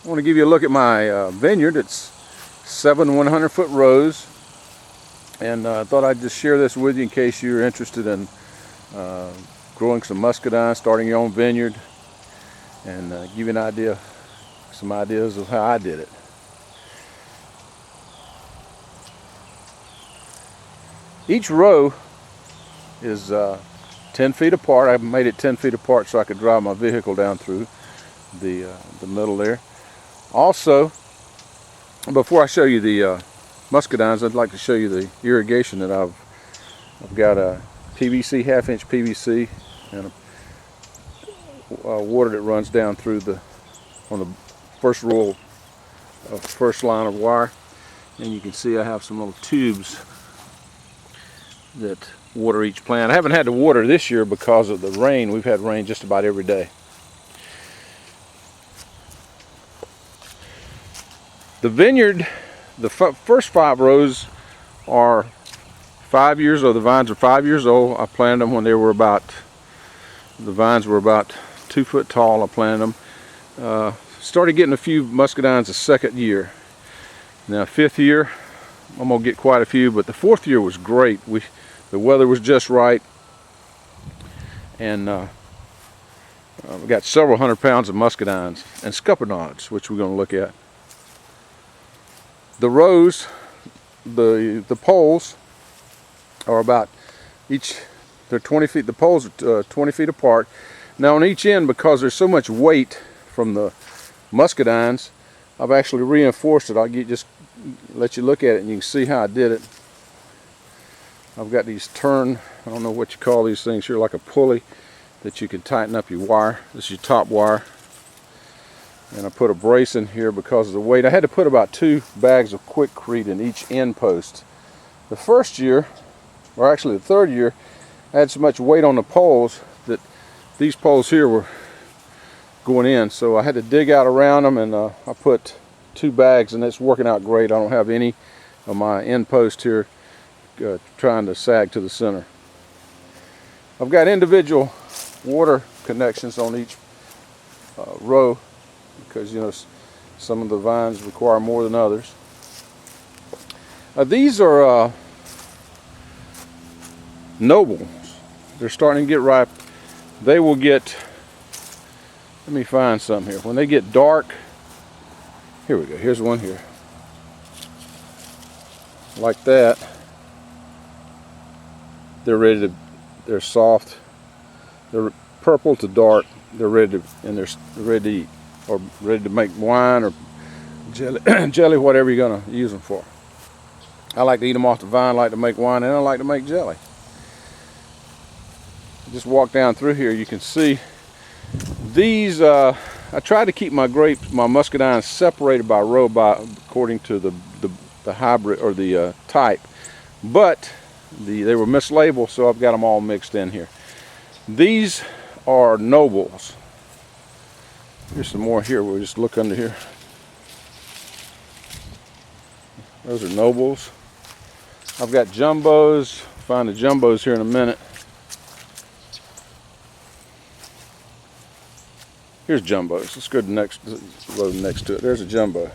I want to give you a look at my vineyard. It's 7 100-foot rows, and I thought I'd just share this with you in case you're interested in growing some muscadine, starting your own vineyard, and give you an idea, some ideas of how I did it. Each row is 10 feet apart. I made it 10 feet apart so I could drive my vehicle down through the middle there. Also, before I show you the muscadines, I'd like to show you the irrigation that I've got a PVC, half-inch PVC, and a water that runs down through on the first row of first line of wire, and you can see I have some little tubes that water each plant. I haven't had to water this year because of the rain. We've had rain just about every day. The vineyard, the first 5 rows are 5 years old. The vines are 5 years old. I planted them when they were the vines were about 2 foot tall. I planted them. Started getting a few muscadines the second year. Now 5th year, I'm gonna get quite a few, but the 4th year was great. The weather was just right, and we got several 100 pounds of muscadines and scuppernauds, which we're going to look at. The rows, the poles are about they're 20 feet. The poles are 20 feet apart. Now on each end, because there's so much weight from the muscadines, I've actually reinforced it. I'll just let you look at it and you can see how I did it. I've got these I don't know what you call these things here, like a pulley that you can tighten up your wire. This is your top wire. And I put a brace in here because of the weight. I had to put about 2 bags of Quickcrete in each end post. The first year, or actually the 3rd year, I had so much weight on the poles that these poles here were going in. So I had to dig out around them, and I put 2 bags, and it's working out great. I don't have any of my end post here trying to sag to the center. I've got individual water connections on each row because, you know, some of the vines require more than others. These are nobles. They're starting to get ripe. They will get, let me find some here. When they get dark, here we go, here's one here. Like that. They're soft. They're purple to dark. They're ready to eat, or ready to make wine or jelly, whatever you're gonna use them for. I like to eat them off the vine. I like to make wine, and I like to make jelly. Just walk down through here. You can see these. I try to keep my muscadines separated by row according to the hybrid or the type, but they were mislabeled, so I've got them all mixed in here. These are nobles. Here's some more here. We'll just look under here. Those are nobles. I've got jumbos. Find the jumbos here in a minute. Here's jumbos. Let's go to the next row next to it. There's a jumbo.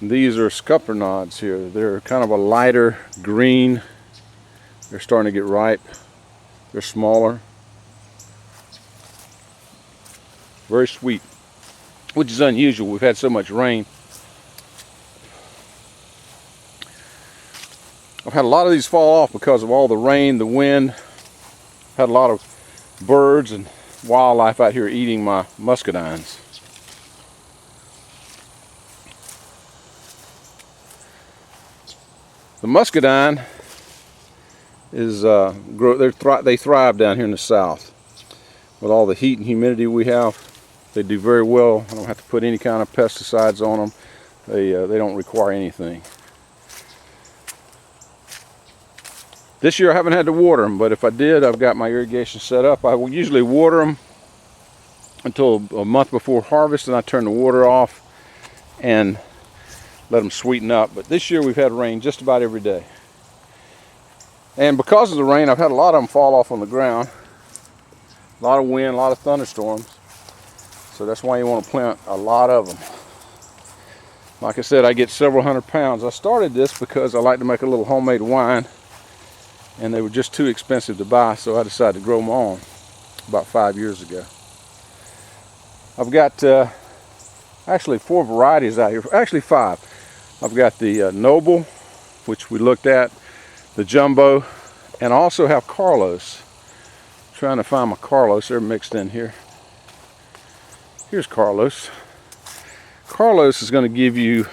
These are scuppernauds here. They're kind of a lighter green. They're starting to get ripe. They're smaller. Very sweet, which is unusual. We've had so much rain. I've had a lot of these fall off because of all the rain, the wind. Had a lot of birds and wildlife out here eating my muscadines. The muscadine is they thrive down here in the south. With all the heat and humidity we have, they do very well. I don't have to put any kind of pesticides on them. They don't require anything. This year I haven't had to water them, but if I did, I've got my irrigation set up. I will usually water them until a month before harvest, and I turn the water off and let them sweeten up. But this year we've had rain just about every day. And because of the rain, I've had a lot of them fall off on the ground. A lot of wind, a lot of thunderstorms. So that's why you want to plant a lot of them. Like I said, I get several hundred pounds. I started this because I like to make a little homemade wine, and they were just too expensive to buy, so I decided to grow them on about 5 years ago. I've got actually 4 varieties out here, actually 5. I've got the Noble, which we looked at, the Jumbo, and I also have Carlos. Trying to find my Carlos, they're mixed in here. Here's Carlos. Carlos is going to give you,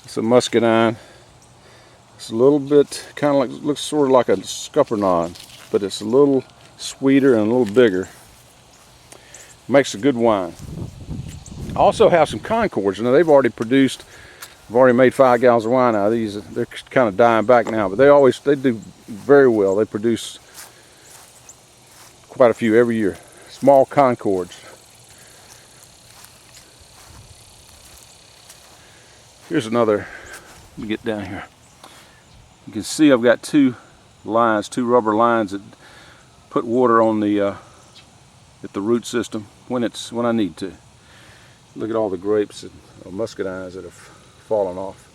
it's a muscadine. It's a little bit kind of like, looks sort of like a scuppernong, but it's a little sweeter and a little bigger. Makes a good wine. I also have some Concords. Now they've already produced, I've already made 5 gallons of wine out of these. They're kind of dying back now, but they do very well. They produce quite a few every year. Small Concords. Here's another, let me get down here. You can see I've got 2 lines, 2 rubber lines that put water on the at the root system when I need to. Look at all the grapes and muscadines that have fallen off.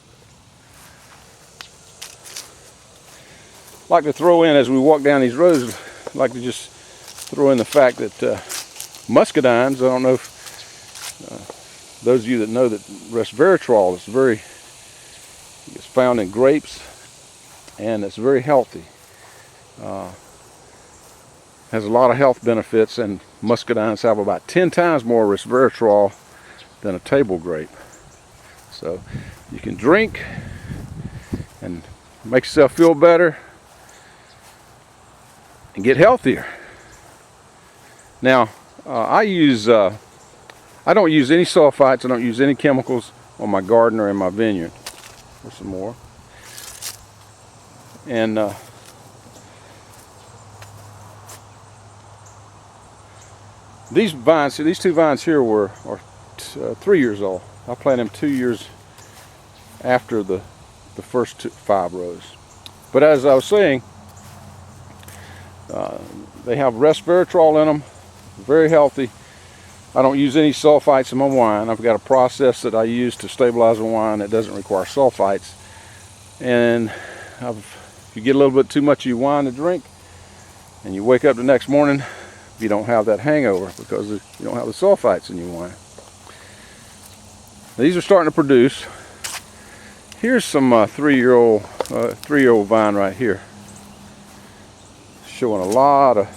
Like to throw in, as we walk down these roads, I'd like to just throw in the fact that muscadines, I don't know if those of you that know that resveratrol is it's found in grapes, and it's very healthy. Has a lot of health benefits, and muscadines have about 10 times more resveratrol than a table grape. So you can drink and make yourself feel better and get healthier. Now I don't use any sulfites, I don't use any chemicals on my garden or in my vineyard. There's some more. And these vines, these 2 vines here are 3 years old. I planted them 2 years after the first 5 rows. But as I was saying, they have resveratrol in them, very healthy. I don't use any sulfites in my wine. I've got a process that I use to stabilize a wine that doesn't require sulfites. And if you get a little bit too much of your wine to drink, and you wake up the next morning, you don't have that hangover because you don't have the sulfites in your wine. These are starting to produce. Here's some 3-year-old vine right here, showing a lot of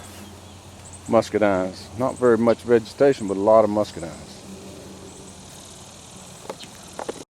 muscadines. Not very much vegetation, but a lot of muscadines.